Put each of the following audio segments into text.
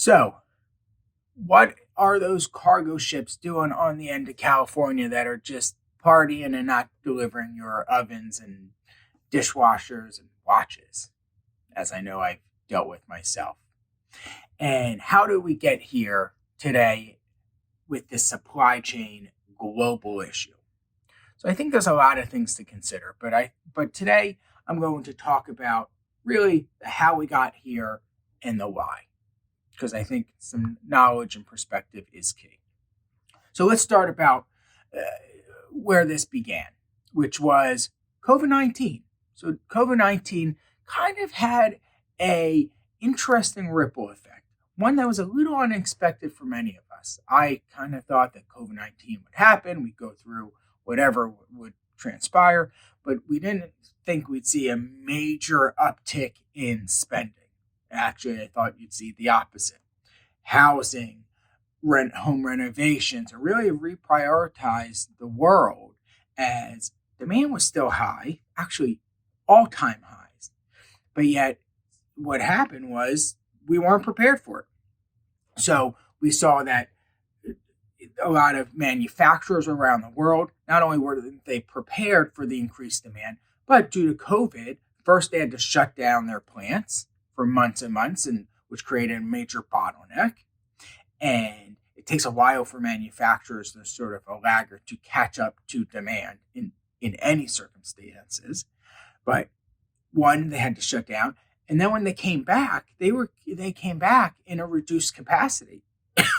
So, what are those cargo ships doing on the end of California that are just partying and not delivering your ovens and dishwashers and watches, as I know I've dealt with myself? And how do we get here today with this supply chain global issue? So I think there's a lot of things to consider, but today I'm going to talk about really how we got here and the why, because I think some knowledge and perspective is key. So let's start about uh, where this began, which was COVID-19. So COVID-19 kind of had a interesting ripple effect, one that was a little unexpected for many of us. I kind of thought that COVID-19 would happen, we'd go through whatever would transpire, but we didn't think we'd see a major uptick in spending. Actually, I thought you'd see the opposite. Housing, home renovations, or really reprioritize the world as demand was still high, actually all-time highs. But yet, what happened was we weren't prepared for it. So we saw that a lot of manufacturers around the world, not only were they prepared for the increased demand, but due to COVID, first they had to shut down their plants for months and months, and which created a major bottleneck. And it takes a while for manufacturers to sort of a laggard to catch up to demand in any circumstances. But one, they had to shut down. And then when they came back, they came back in a reduced capacity.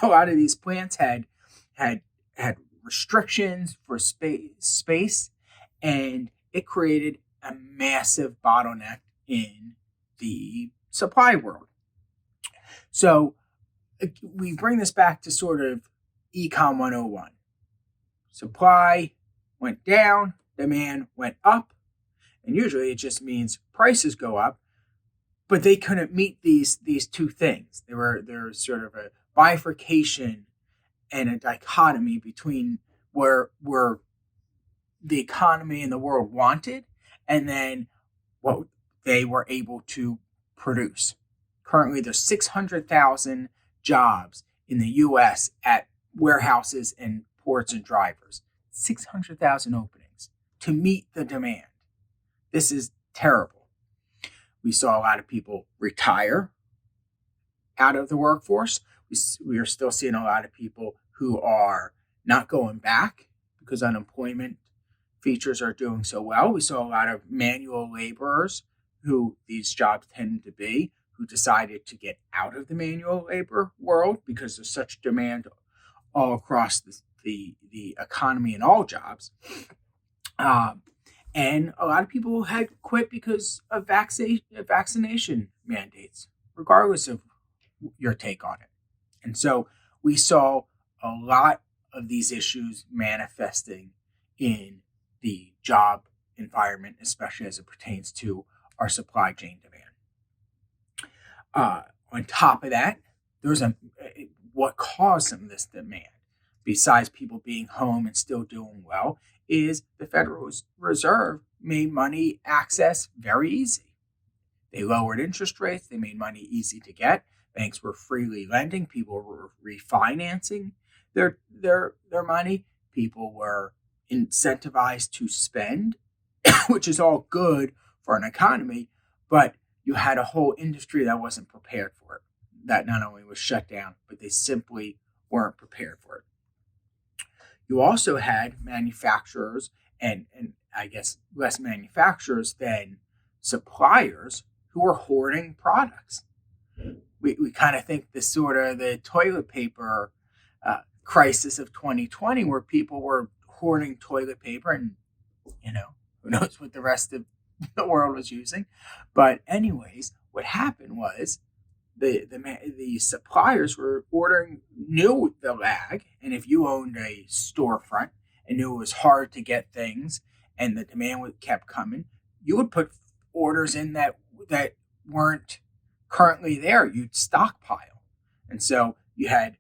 A lot of these plants had restrictions for space, and it created a massive bottleneck in the supply world. So we bring this back to sort of Econ 101. Supply went down, demand went up, and usually it just means prices go up, but they couldn't meet these two things. There was sort of a bifurcation and a dichotomy between where the economy and the world wanted and then what they were able to produce. Currently, there's 600,000 jobs in the U.S. at warehouses and ports and drivers. 600,000 openings to meet the demand. This is terrible. We saw a lot of people retire out of the workforce. We are still seeing a lot of people who are not going back because unemployment features are doing so well. We saw a lot of manual laborers who these jobs tend to be, who decided to get out of the manual labor world because there's such demand all across the economy and all jobs. And a lot of people had quit because of vaccination mandates, regardless of your take on it. And so we saw a lot of these issues manifesting in the job environment, especially as it pertains to our supply chain demand. On top of that, there's what caused some of this demand, besides people being home and still doing well, is the Federal Reserve made money access very easy. They lowered interest rates. They made money easy to get. Banks were freely lending. People were refinancing their money. People were incentivized to spend, which is all good for an economy, but you had a whole industry that wasn't prepared for it, that not only was shut down, but they simply weren't prepared for it. You also had manufacturers and I guess less manufacturers than suppliers who were hoarding products. We kind of think this sort of the toilet paper crisis of 2020, where people were hoarding toilet paper, and who knows what the rest of the world was using. But anyways, what happened was the suppliers were knew the lag, and if you owned a storefront and knew it was hard to get things and the demand kept coming, you would put orders in that weren't currently there. You'd stockpile. And so you had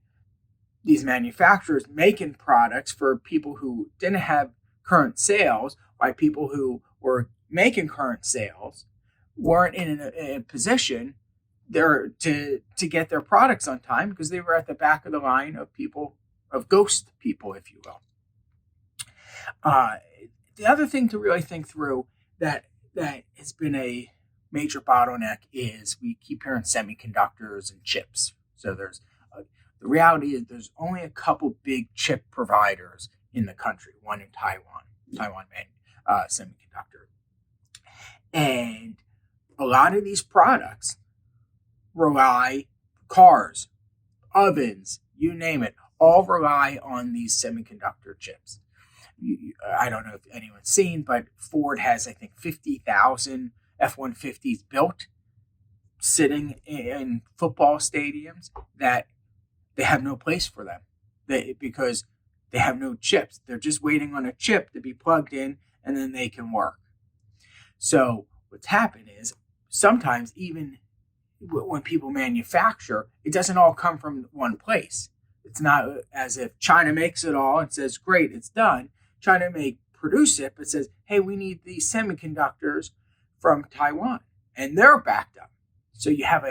these manufacturers making products for people who didn't have current sales, while people who were making current sales weren't in a position to get their products on time because they were at the back of the line of people, of ghost people, if you will. Uh, the other thing to really think through that has been a major bottleneck is we keep hearing semiconductors and chips. So the reality is there's only a couple big chip providers in the country. One in Taiwan Semiconductor, and a lot of these products rely cars, ovens, you name it, all rely on these semiconductor chips. I don't know if anyone's seen, but Ford has, I think, 50,000 F-150s built sitting in football stadiums that they have no place for them because they have no chips. They're just waiting on a chip to be plugged in and then they can work. So what's happened is sometimes even when people manufacture, it doesn't all come from one place. It's not as if China makes it all and says, great, it's done. China may produce it, but says, hey, we need these semiconductors from Taiwan. And they're backed up. So you have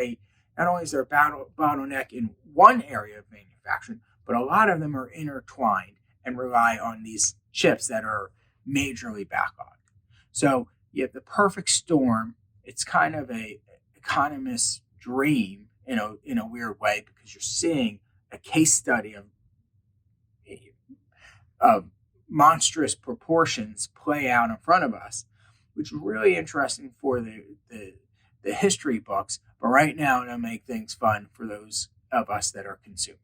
not only is there a bottleneck in one area of manufacturing, but a lot of them are intertwined and rely on these chips that are majorly backlogged. So you have the perfect storm. It's kind of a economist's dream in a weird way because you're seeing a case study of monstrous proportions play out in front of us, which is really interesting for the history books. But right now, it'll make things fun for those of us that are consuming.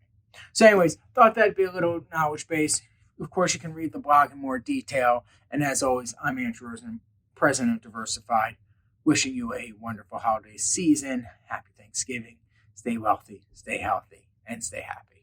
So, anyways, thought that'd be a little knowledge base. Of course, you can read the blog in more detail. And as always, I'm Andrew Rosen, president of Diversified, wishing you a wonderful holiday season. Happy Thanksgiving. Stay wealthy, stay healthy, and stay happy.